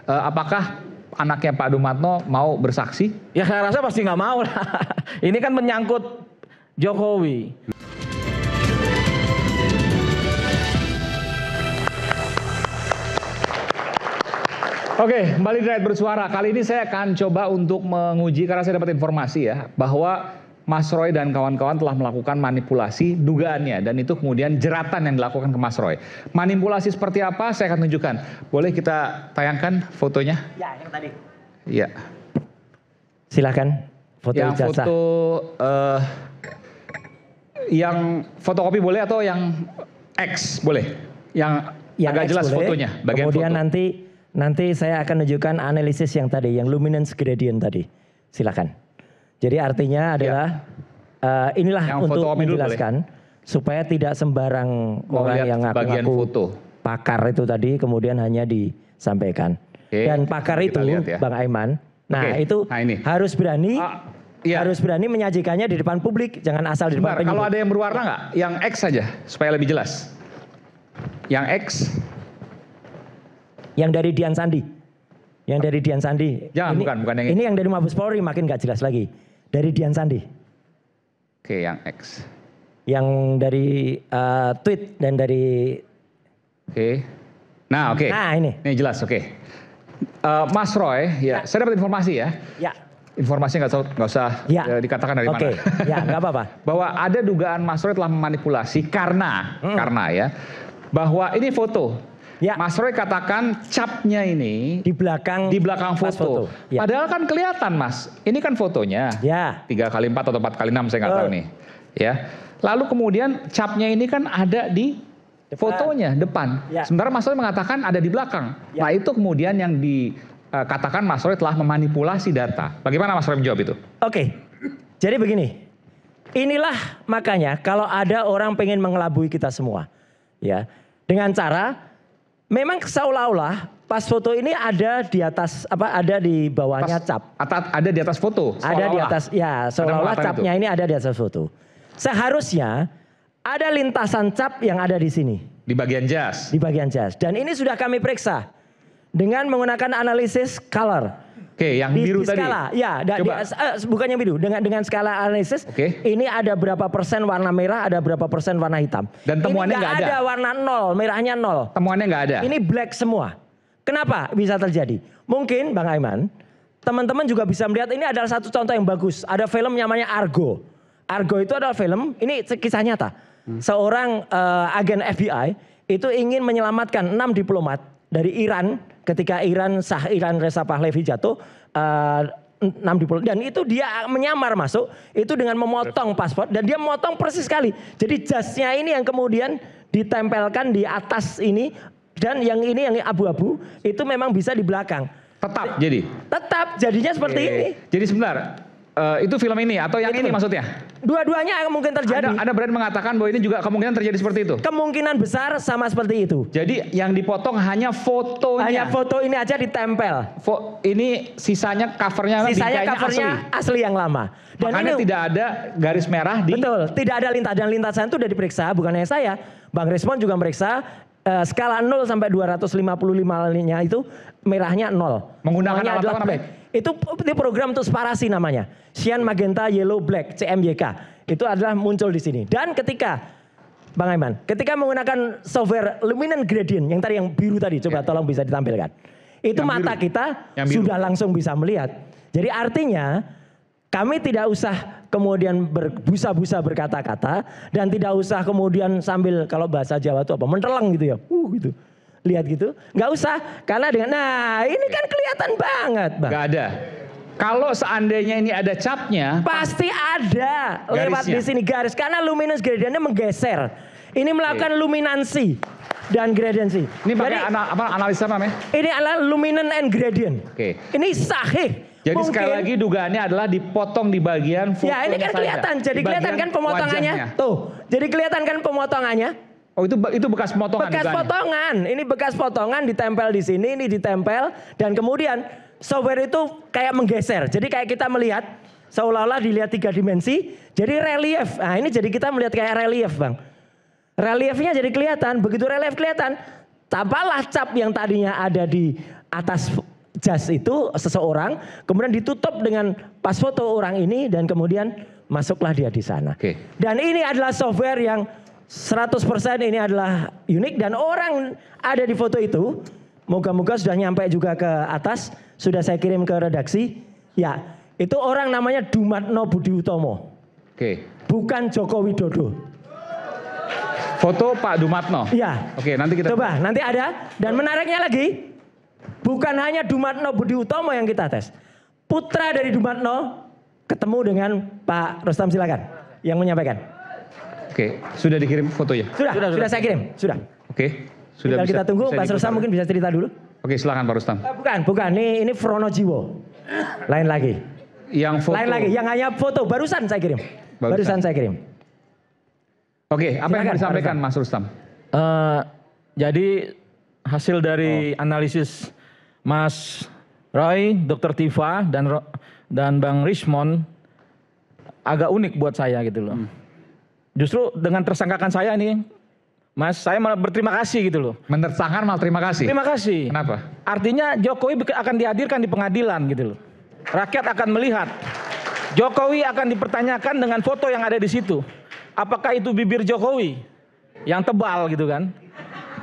Apakah anaknya Pak Dumatno mau bersaksi? Ya saya rasa pasti nggak mau lah. Ini kan menyangkut Jokowi. Oke, kembali di Rakyat Bersuara. Kali ini saya akan coba untuk menguji, karena saya dapat informasi ya, bahwa Mas Roy dan kawan-kawan telah melakukan manipulasi dugaannya, dan itu kemudian jeratan yang dilakukan ke Mas Roy. Manipulasi seperti apa saya akan tunjukkan. Boleh kita tayangkan fotonya? Ya, yang tadi. Iya. Silakan. Foto yang ijazah. foto yang fotokopi boleh atau yang X boleh? Yang agak X jelas boleh. fotonya, bagian Kemudian foto. nanti saya akan menunjukkan analisis yang tadi, yang luminance gradient tadi. Silakan. Jadi artinya adalah inilah yang untuk boleh. menjelaskan supaya tidak sembarang orang yang ngaku-ngaku pakar itu tadi kemudian hanya disampaikan. Dan pakar itu, ya. Bang Aiman, itu harus berani, harus berani menyajikannya di depan publik, jangan asal di depan penyidik. Kalau ada yang berwarna nggak? Yang X saja supaya lebih jelas. Yang X. Yang dari Dian Sandi. Yang dari Dian Sandi. Jangan, bukan yang ini. Yang dari Mabes Polri makin nggak jelas lagi. Dari Dian Sandi. Oke, yang X. Yang dari tweet dan dari. Oke. Nah, oke. Nah, ini. Ini jelas, oke. Mas Roy, ya, saya dapat informasi ya. Ya. Informasi nggak usah dikatakan dari mana. Ya, nggak apa-apa. Bahwa ada dugaan Mas Roy telah memanipulasi karena ya, bahwa ini foto. Ya. Mas Roy katakan capnya ini di belakang foto. Ya. Padahal kan kelihatan Mas, ini kan fotonya. Ya. 3x4 atau 4x6 saya nggak tahu nih. Ya. Lalu kemudian capnya ini kan ada di fotonya depan. Ya. Sementara Mas Roy mengatakan ada di belakang. Ya. Nah itu kemudian yang dikatakan Mas Roy telah memanipulasi data. Bagaimana Mas Roy menjawab itu? Oke. Jadi begini. Inilah makanya kalau ada orang pengen mengelabui kita semua, ya, dengan cara memang seolah-olah pas foto ini ada di atas ada di bawahnya cap. Ada di atas foto. Ada di atas, ya, seolah-olah capnya ini ada di atas foto. Seharusnya ada lintasan cap yang ada di sini. Di bagian jas. Di bagian jas. Dan ini sudah kami periksa dengan menggunakan analisis color. Oke, yang biru di skala, tadi. Ya, bukan yang biru. Dengan skala analisis, ini ada berapa persen warna merah, ada berapa persen warna hitam. Dan temuannya nggak ada. Ada warna 0, merahnya 0. Temuannya nggak ada. Ini black semua. Kenapa bisa terjadi? Mungkin Bang Aiman, teman-teman juga bisa melihat ini adalah satu contoh yang bagus. Ada film namanya Argo. Argo itu adalah film, ini kisah nyata. Seorang agen FBI itu ingin menyelamatkan 6 diplomat dari Iran ketika Iran Reza Pahlavi jatuh, 6 diplomat, dan itu dia menyamar masuk itu dengan memotong paspor, dan dia memotong persis sekali. Jadi jasnya ini yang kemudian ditempelkan di atas ini, dan yang ini yang abu-abu itu memang bisa di belakang. Tetap jadi? Tetap jadinya seperti ini. Jadi sebentar. Itu film ini atau yang ini maksudnya? Dua-duanya mungkin terjadi. Ada brand mengatakan bahwa ini juga kemungkinan terjadi seperti itu? Kemungkinan besar sama seperti itu. Jadi yang dipotong hanya fotonya? Hanya foto ini aja ditempel. Ini sisanya covernya asli yang lama. Dan makanya ini tidak ada garis merah di... Betul, tidak ada lintasan. Dan lintasan itu sudah diperiksa, bukan hanya saya. Bang Resmond juga meriksa. Skala 0 sampai 255-nya itu merahnya 0. Menggunakan alat apa namanya? Itu program untuk separasi namanya. Cyan, magenta, yellow, black, CMYK. Itu adalah muncul di sini. Dan ketika, Bang Aiman, ketika menggunakan software luminance gradient, yang tadi yang biru tadi, coba tolong bisa ditampilkan. Itu yang mata biru. Kita sudah langsung bisa melihat. Jadi artinya, kami tidak usah kemudian berbusa-busa berkata-kata, dan tidak usah kemudian sambil, kalau bahasa Jawa itu apa, menteleng gitu ya, gitu. Lihat gitu, nggak usah, karena nah ini kan kelihatan banget, Bang. Nggak ada. Kalau seandainya ini ada capnya, pasti ada lewat di sini garis, karena luminance gradientnya menggeser. Ini melakukan luminansi dan gradiensi. Ini pakai analisa apa namanya? Ini adalah luminance and gradient. Oke. Ini sahih. Jadi sekali lagi dugaannya adalah dipotong di bagian fotonya. Ya ini kan kelihatan, jadi kelihatan kan pemotongannya. Wajahnya. Tuh, jadi kelihatan kan pemotongannya. Oh itu bekas potongan. Bekas potongan, ini bekas potongan ditempel di sini, ini ditempel, dan kemudian software itu kayak menggeser. Jadi kayak kita melihat seolah-olah dilihat 3 dimensi, jadi relief. Nah ini jadi kita melihat kayak relief, Bang. Reliefnya jadi kelihatan, begitu relief kelihatan, tampaklah cap yang tadinya ada di atas jas itu seseorang, kemudian ditutup dengan pas foto orang ini dan kemudian masuklah dia di sana. Oke. Dan ini adalah software yang 100% ini adalah unik dan orang ada di foto itu. Moga-moga sudah nyampe juga ke atas, sudah saya kirim ke redaksi. Ya, itu orang namanya Dumatno Budi Utomo. Oke. Bukan Joko Widodo. Foto Pak Dumatno. Iya. Oke, nanti kita Coba, nanti ada. Dan menariknya lagi, bukan hanya Dumatno Budi Utomo yang kita tes. Putra dari Dumatno ketemu dengan Pak Rustam, silakan yang menyampaikan. Oke, sudah dikirim fotonya? Sudah saya kirim, sudah. Oke, sudah Tinggal bisa. kita tunggu, bisa Pak Rustam mungkin bisa cerita dulu. Oke, silakan Pak Rustam. Bukan, ini Frono Jiwo. Lain lagi. Yang foto. Lain lagi, yang hanya foto barusan saya kirim. Barusan saya kirim. Oke, apa yang mau disampaikan Mas Rustam? Jadi hasil dari analisis Mas Roy, Dr. Tifa dan Bang Rismond agak unik buat saya gitu loh. Justru dengan tersangkakan saya ini, Mas, saya malah berterima kasih gitu loh. Menersangkakan malah terima kasih. Terima kasih. Kenapa? Artinya Jokowi akan dihadirkan di pengadilan gitu loh. Rakyat akan melihat. Jokowi akan dipertanyakan dengan foto yang ada di situ. Apakah itu bibir Jokowi yang tebal gitu kan?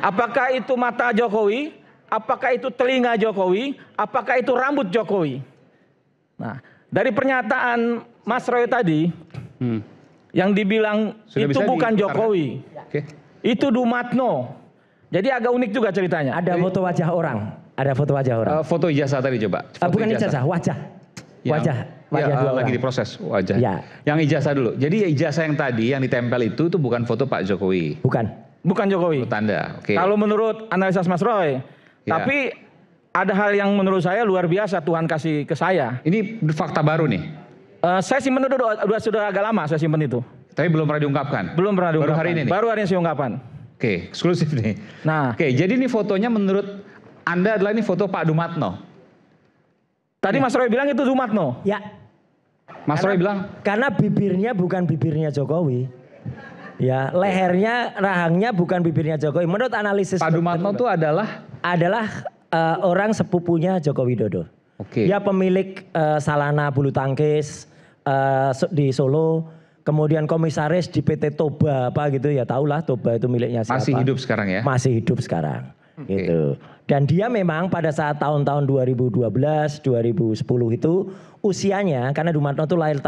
Apakah itu mata Jokowi? Apakah itu telinga Jokowi? Apakah itu rambut Jokowi? Nah, dari pernyataan Mas Roy tadi, yang dibilang Sudah itu bukan Jokowi, itu Dumatno. Jadi agak unik juga ceritanya. Ada foto wajah orang. Ada foto wajah orang. Foto ijazah tadi coba. Foto Bukan ijazah, wajah. Wajah dua lagi orang. diproses wajah. Ya. Yang ijazah dulu. Jadi ijazah yang tadi yang ditempel itu bukan foto Pak Jokowi. Bukan Jokowi. Menurut Anda. Oke. Kalau menurut analisa Mas Roy, tapi ada hal yang menurut saya luar biasa Tuhan kasih ke saya. Ini fakta baru nih. Saya simpen itu sudah agak lama saya simpen itu. Tapi belum pernah diungkapkan. Belum pernah diungkapkan. Baru hari ini nih. Baru hari ini saya ungkapkan. Oke, eksklusif nih. Nah, oke, jadi ini fotonya menurut Anda adalah ini foto Pak Dumatno. Tadi Mas Roy bilang itu Dumatno. Ya. Mas Roy bilang karena bibirnya bukan bibirnya Jokowi. Ya, lehernya, rahangnya bukan bibirnya Jokowi. Menurut analisis Pak Dumatno itu adalah orang sepupunya Joko Widodo. Oke. Dia pemilik Salana bulu tangkis di Solo, kemudian komisaris di PT Toba apa gitu ya, tahulah Toba itu miliknya siapa. Masih hidup sekarang ya? Masih hidup sekarang. Gitu. Dan dia memang pada saat tahun-tahun 2012, 2010 itu usianya, karena Dumatno itu lahir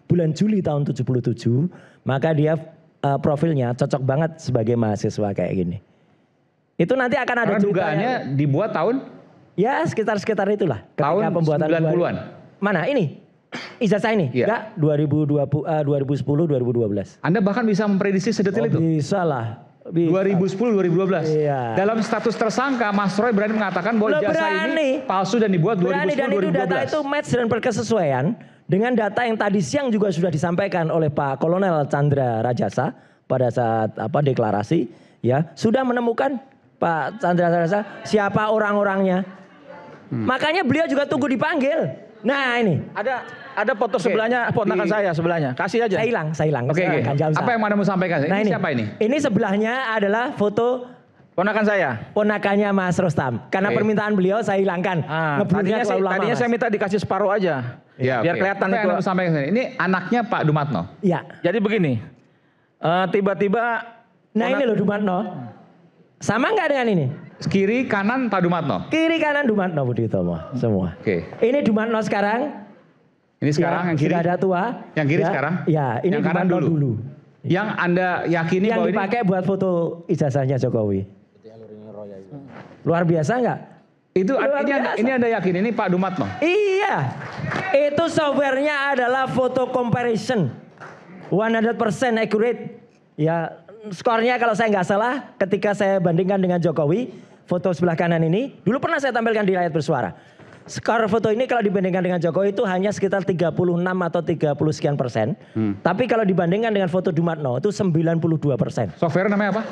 bulan Juli tahun 77, maka dia profilnya cocok banget sebagai mahasiswa kayak gini. Itu nanti akan ada karena dugaannya dibuat tahun? Ya sekitar itulah. Tahun pembuatan 90-an? Mana ini? Ijazah ini? Ya. Enggak, 2010, 2012. Anda bahkan bisa memprediksi sedetail itu? Bisa lah. 2010-2012. Iya. Dalam status tersangka, Mas Roy berani mengatakan bahwa ijazah ini palsu dan dibuat 2010-2012. Dan itu data itu match dan berkesesuaian dengan data yang tadi siang juga sudah disampaikan oleh Pak Kolonel Chandra Rajasa pada saat deklarasi, ya sudah menemukan Pak Chandra Rajasa siapa orang-orangnya. Makanya beliau juga tunggu dipanggil. Nah ini ada foto sebelahnya, ponakan saya sebelahnya. Kasih aja. Saya hilang. Oke. Apa yang Anda mau sampaikan? Nah, ini siapa ini? Ini sebelahnya adalah foto ponakan saya. Ponakannya Mas Rustam. Karena permintaan beliau saya hilangkan. Tadinya saya minta dikasih separuh aja. Ya, biar kelihatan apa itu. yang Anda mau sampaikan? Ini anaknya Pak Dumatno. Iya. Jadi begini. Tiba-tiba. Nah ini loh Dumatno. Sama nggak dengan ini? Kiri kanan Pak Dumatno. Kiri kanan Dumatno Budi Utomo semua. Oke. Ini Dumatno sekarang. Ini sekarang yang kiri. Sudah ada tua. Yang kiri ya, sekarang. Ya, ini yang kanan Dumatno dulu. Yang Anda yakini yang bahwa dipakai buat foto ijazahnya Jokowi. Luar biasa nggak? Itu ini Anda yakin ini Pak Dumatno? Iya. Itu softwarenya adalah photo comparison. 100% accurate. Ya, skornya kalau saya nggak salah ketika saya bandingkan dengan Jokowi, foto sebelah kanan ini, dulu pernah saya tampilkan di Rakyat Bersuara. Skor foto ini kalau dibandingkan dengan Jokowi itu hanya sekitar 36 atau 30 sekian persen. Tapi kalau dibandingkan dengan foto Dumatno itu 92%. Software namanya apa?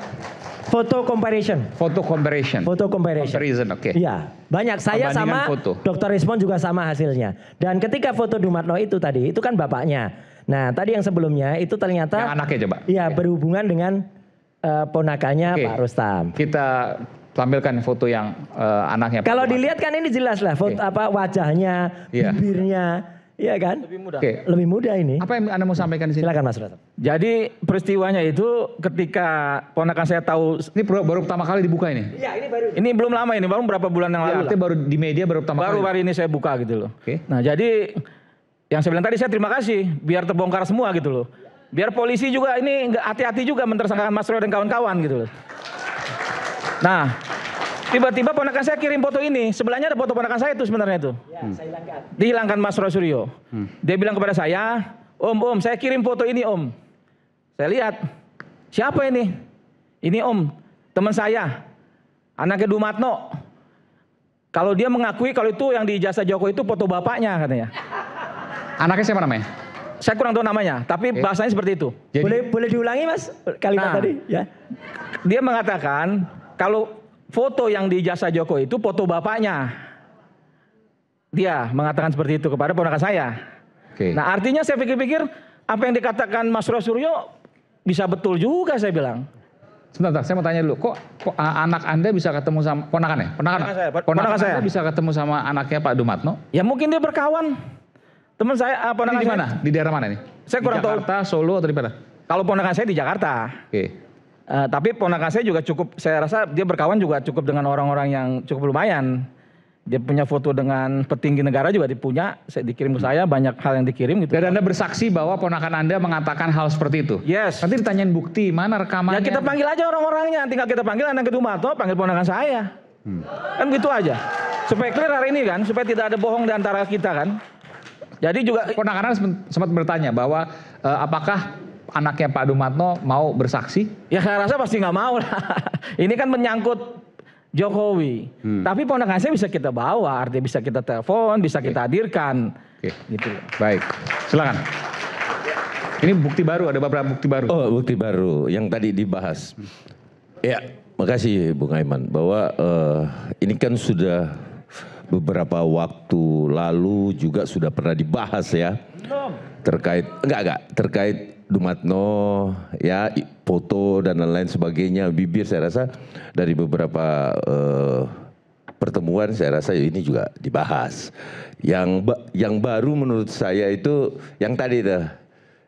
Foto comparison. Foto comparison. Foto comparison. Oke. Iya, banyak. Saya sama Dr. Rismond juga sama hasilnya. Dan ketika foto Dumatno itu tadi, itu kan bapaknya. Nah, tadi yang sebelumnya itu ternyata yang anaknya coba. Iya, berhubungan dengan ponakannya Pak Rustam. Kita tampilkan foto yang anaknya. Kalau dilihat kan ini jelas lah foto wajahnya, Iya. bibirnya, iya kan? Lebih mudah. Oke. Lebih mudah ini. Apa yang Anda mau sampaikan di sini? Silakan Mas Roto. Jadi peristiwanya itu ketika ponakan saya tahu, Ini baru pertama kali dibuka ini. Iya, ini baru. ini belum lama ini, baru berapa bulan yang Ya, lalu lah. artinya baru di media baru pertama Baru kali. hari ini saya buka gitu loh. Oke. Nah jadi yang saya bilang tadi, saya terima kasih biar terbongkar semua gitu loh. Biar polisi juga ini nggak hati-hati juga mentersangkakan Mas Roy dan kawan-kawan gitu loh. Nah tiba-tiba ponakan saya kirim foto ini, sebelahnya ada foto ponakan saya itu sebenarnya itu. Ya, saya hilangkan. Dihilangkan Mas Roy Suryo. Dia bilang kepada saya, Om, saya kirim foto ini Om. Saya lihat, siapa ini? Ini Om, teman saya, anaknya Dumatno. Kalau dia mengakui kalau itu yang di ijazah Jokowi itu foto bapaknya katanya. Anaknya siapa namanya? Saya kurang tahu namanya, tapi bahasanya seperti itu. Jadi, Boleh diulangi Mas kalimat Nah. tadi? Ya. Dia mengatakan kalau foto yang di ijazah Jokowi itu foto bapaknya. Dia mengatakan seperti itu kepada ponakan saya. Oke. Nah artinya saya pikir-pikir apa yang dikatakan Mas Roy Suryo bisa betul juga saya bilang. Sebentar, saya mau tanya dulu. Kok anak Anda bisa ketemu sama ponakannya? Ponakan saya, Ponakan ponakan Anda saya. bisa ketemu sama anaknya Pak Dumatno? Ya mungkin dia berkawan. Teman saya, Ini ponakan di saya. mana? Di daerah mana nih? Saya kurang di tahu. Jakarta, Solo atau di mana? Kalau ponakan saya di Jakarta. Oke. Tapi ponakan saya juga cukup, saya rasa dia berkawan juga cukup dengan orang-orang yang cukup lumayan. Dia punya foto dengan petinggi negara juga dipunya. Dikirim ke saya, banyak hal yang dikirim gitu. Dan Anda bersaksi bahwa ponakan Anda mengatakan hal seperti itu? Yes. Nanti ditanyain bukti, mana rekamannya? Ya kita panggil aja orang-orangnya, tinggal kita panggil anak Dumatno, panggil ponakan saya. Kan gitu aja. Supaya clear hari ini kan, supaya tidak ada bohong di antara kita kan. Jadi juga Ponakan Anda sempat bertanya bahwa apakah anaknya Pak Dumatno mau bersaksi? ya saya rasa pasti nggak mau lah. Ini kan menyangkut Jokowi. Tapi ponakan saya bisa kita bawa, artinya bisa kita telepon, bisa kita hadirkan. Oke. Gitu. Baik, silakan. Ini bukti baru, ada beberapa bukti baru. Oh, bukti baru yang tadi dibahas. Ya, makasih Bung Aiman bahwa ini kan sudah beberapa waktu lalu juga sudah pernah dibahas ya. Terkait terkait Dumatno ya, foto dan lain-lain sebagainya, bibir, saya rasa dari beberapa pertemuan saya rasa ini juga dibahas. Yang baru menurut saya itu yang tadi tuh.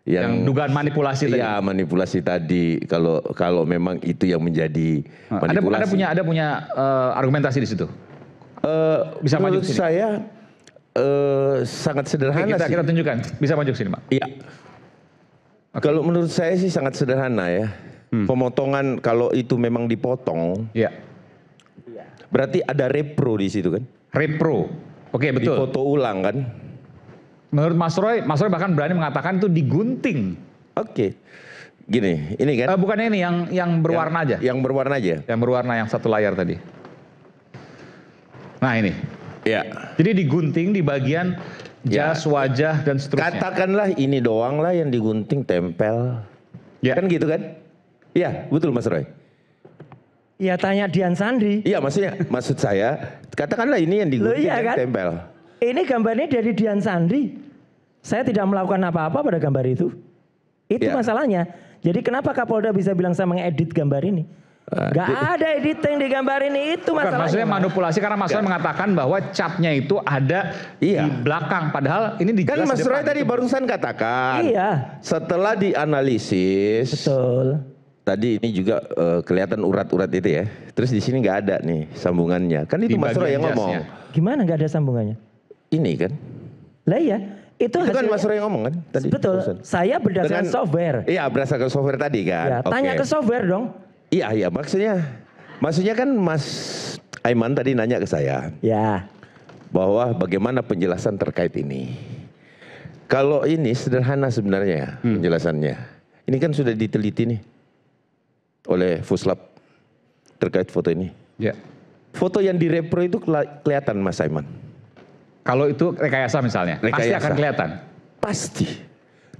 Yang dugaan manipulasi tadi. Iya, manipulasi tadi. Kalau memang itu yang menjadi manipulasi. Anda punya argumentasi di situ. Bisa maju menurut ke sini. saya sangat Oke, sederhana sih. kita tunjukkan. Bisa maju ke sini, Pak. Iya. Kalau menurut saya sih sangat sederhana ya. Pemotongan kalau itu memang dipotong, Iya. berarti ada repro di situ kan? Repro. Oke, betul. Difoto ulang kan? Menurut Mas Roy bahkan berani mengatakan itu digunting. Oke. Gini, ini kan? Bukannya ini yang berwarna aja. Yang berwarna aja. Yang berwarna yang satu layar tadi. Nah ini. Ya. Jadi digunting di bagian jas, wajah, dan seterusnya. Katakanlah ini doang lah yang digunting, tempel. Ya. Kan gitu kan? Iya, betul Mas Roy. Ya tanya Dian Sandri. Iya, maksud saya, katakanlah ini yang Loh, digunting iya dan kan? tempel. Ini gambarnya dari Dian Sandri. Saya tidak melakukan apa-apa pada gambar itu. Itu Ya. masalahnya. Jadi kenapa Kapolda bisa bilang saya mengedit gambar ini? Gak ada editing di gambar ini, itu Bukan, masalahnya. maksudnya manipulasi karena Mas Roy mengatakan bahwa capnya itu ada Iya. di belakang. Padahal ini di Kan jelas Mas di depan. Roy tadi barusan katakan. Iya. Setelah dianalisis, Betul. tadi ini juga kelihatan urat-urat itu ya. Terus di sini nggak ada nih sambungannya. Kan itu Di Mas Roy bagian yang ngomong. jasnya. Gimana nggak ada sambungannya? Ini kan. Lah iya. Itu Itu kan hasilnya- Mas Roy yang ngomong kan tadi. Betul. barusan. Saya berdasarkan Dengan- software. Iya, berdasarkan software tadi kan. Ya, tanya Oke. ke software dong. Iya, maksudnya kan Mas Aiman tadi nanya ke saya Ya. bahwa bagaimana penjelasan terkait ini. Kalau ini sederhana sebenarnya penjelasannya. Ini kan sudah diteliti nih oleh Fuslap terkait foto ini. Ya. Foto yang direpro itu kelihatan Mas Aiman. Kalau itu rekayasa misalnya, pasti Rekayasa. akan kelihatan. Pasti.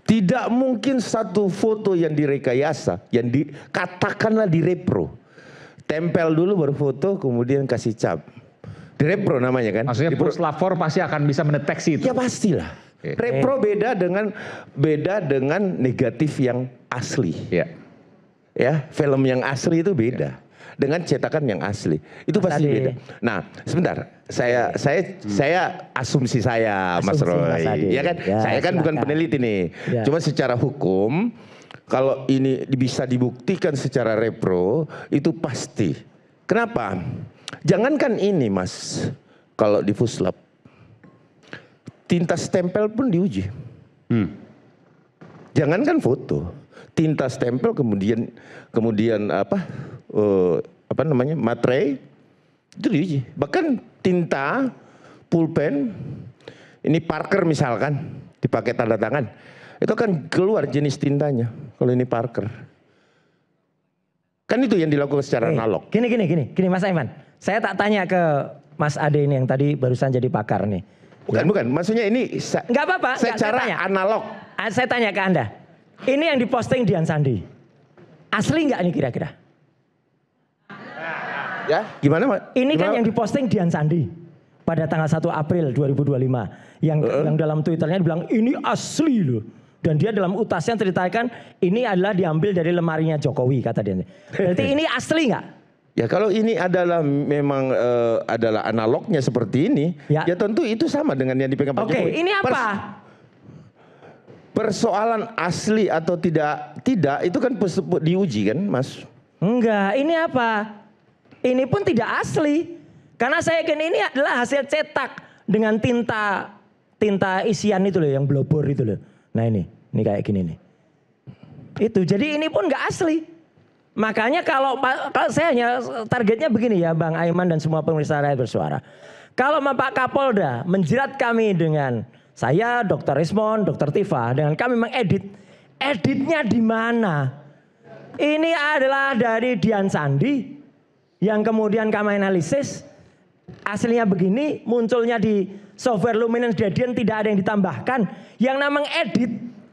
Tidak mungkin satu foto yang direkayasa, yang katakanlah direpro. Tempel dulu baru foto, kemudian kasih cap. Direpro namanya kan? Maksudnya puslapor pasti akan bisa mendeteksi itu. Ya pastilah. Oke. Repro beda dengan negatif yang asli. Ya. Ya, film yang asli itu beda. dengan cetakan yang asli. Itu pasti beda. Nah, sebentar. Saya asumsi saya, Mas Roy. Ya kan? Ya, saya kan bukan peneliti nih. Ya. Cuma secara hukum kalau ini bisa dibuktikan secara repro itu pasti. Kenapa? Jangankan ini, Mas. Kalau di Fuslap tinta stempel pun diuji. Jangankan foto, tinta stempel kemudian materai itu diuji. Bahkan tinta pulpen ini Parker misalkan dipakai tanda tangan, itu kan keluar jenis tintanya. Kalau ini Parker, kan itu yang dilakukan secara analog. Gini Mas Aiman, saya tak tanya ke Mas Ade ini yang tadi barusan jadi pakar nih. Bukan. Maksudnya ini nggak apa-apa. Secara analog. Saya tanya ke Anda. Ini yang diposting Dian Sandi. Asli nggak ini kira-kira? Ya, gimana Pak? Ini kan yang diposting Dian Sandi pada tanggal 1 April 2025. Yang dalam Twitternya dibilang ini asli loh. Dan dia dalam utasnya ceritakan ini adalah diambil dari lemarinya Jokowi kata dia. Berarti ini asli nggak? Ya kalau ini adalah memang adalah analognya seperti ini, ya tentu itu sama dengan yang dipegang Pak Jokowi. Oke, ini apa? Persoalan asli atau tidak itu kan diuji kan, Mas? Enggak, ini apa? Ini pun tidak asli. Karena saya yakin ini adalah hasil cetak dengan tinta isian itu loh yang blobor itu loh. Nah ini kayak gini nih. Itu jadi ini pun nggak asli. Makanya kalau saya hanya targetnya begini ya Bang Aiman dan semua pemirsa Rakyat Bersuara. Kalau Pak Kapolda menjerat kami dengan saya, Dr. Rismon, Dr. Tifa, dengan kami mengedit, editnya di mana? Ini adalah dari Dian Sandi yang kemudian kami analisis aslinya begini, munculnya di software Luminance Gradient tidak ada yang ditambahkan. Yang namanya edit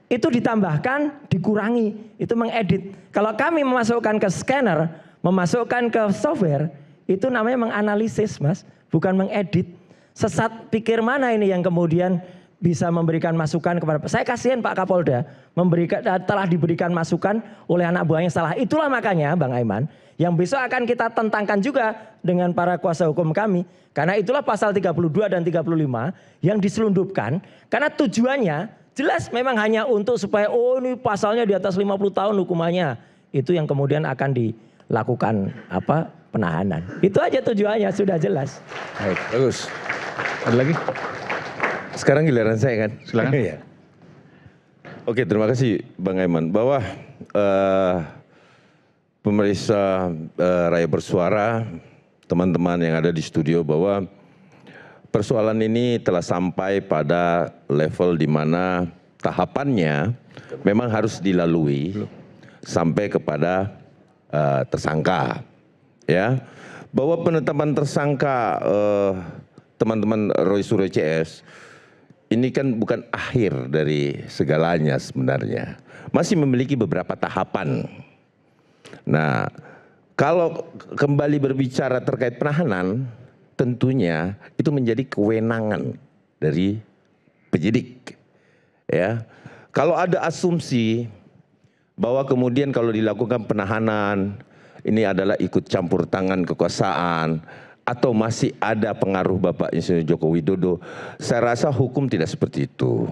itu ditambahkan, dikurangi, itu mengedit. Kalau kami memasukkan ke scanner, memasukkan ke software, itu namanya menganalisis, Mas, bukan mengedit. Sesat pikir mana ini yang kemudian bisa memberikan masukan kepada saya kasihan Pak Kapolda telah diberikan masukan oleh anak buahnya salah. Itulah makanya Bang Aiman yang besok akan kita tentangkan juga dengan para kuasa hukum kami. Karena itulah pasal 32 dan 35 yang diselundupkan karena tujuannya jelas memang hanya untuk supaya ini pasalnya di atas 50 tahun hukumannya. Itu yang kemudian akan dilakukan penahanan. Itu aja tujuannya sudah jelas. Baik, bagus. Ada lagi? Sekarang giliran saya kan? Silakan. Ya. Oke, terima kasih Bang Aiman. Bahwa pemerintah Rakyat Bersuara, teman-teman yang ada di studio, bahwa persoalan ini telah sampai pada level di mana tahapannya memang harus dilalui sampai kepada tersangka. Ya, bahwa penetapan tersangka teman-teman Roy Suryo CS ini kan bukan akhir dari segalanya sebenarnya. Masih memiliki beberapa tahapan. Nah, kalau kembali berbicara terkait penahanan, tentunya itu menjadi kewenangan dari penyidik. Ya, kalau ada asumsi bahwa kemudian kalau dilakukan penahanan ini adalah ikut campur tangan kekuasaan atau masih ada pengaruh Bapak Insinyur Joko Widodo, saya rasa hukum tidak seperti itu.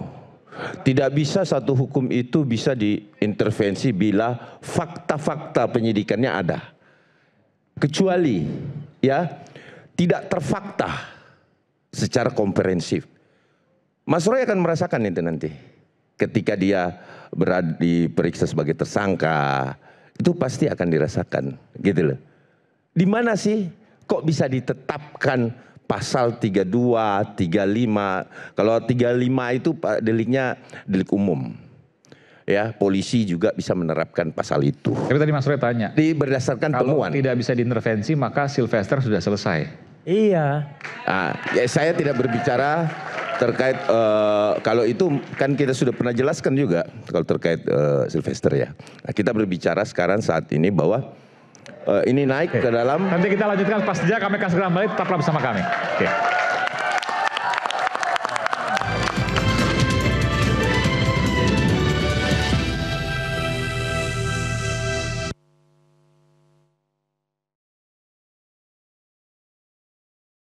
Tidak bisa satu hukum itu bisa diintervensi bila fakta-fakta penyidikannya ada. Kecuali ya tidak terfakta secara komprehensif. Mas Roy akan merasakan itu nanti. Ketika dia diperiksa sebagai tersangka, itu pasti akan dirasakan, gitu loh. Di mana sih kok bisa ditetapkan pasal 32, 35. Kalau 35 itu deliknya delik umum. Ya, polisi juga bisa menerapkan pasal itu. Tapi tadi Mas Roy tanya, berdasarkan temuan. Kalau tidak bisa diintervensi maka Sylvester sudah selesai. Iya. Nah, ya saya tidak berbicara terkait kalau itu kan kita sudah pernah jelaskan juga kalau terkait Sylvester ya. Nah, kita berbicara sekarang saat ini bahwa ini naik ke dalam. Nanti kita lanjutkan pas saja, kami akan segera kembali, tetaplah bersama kami. Oke.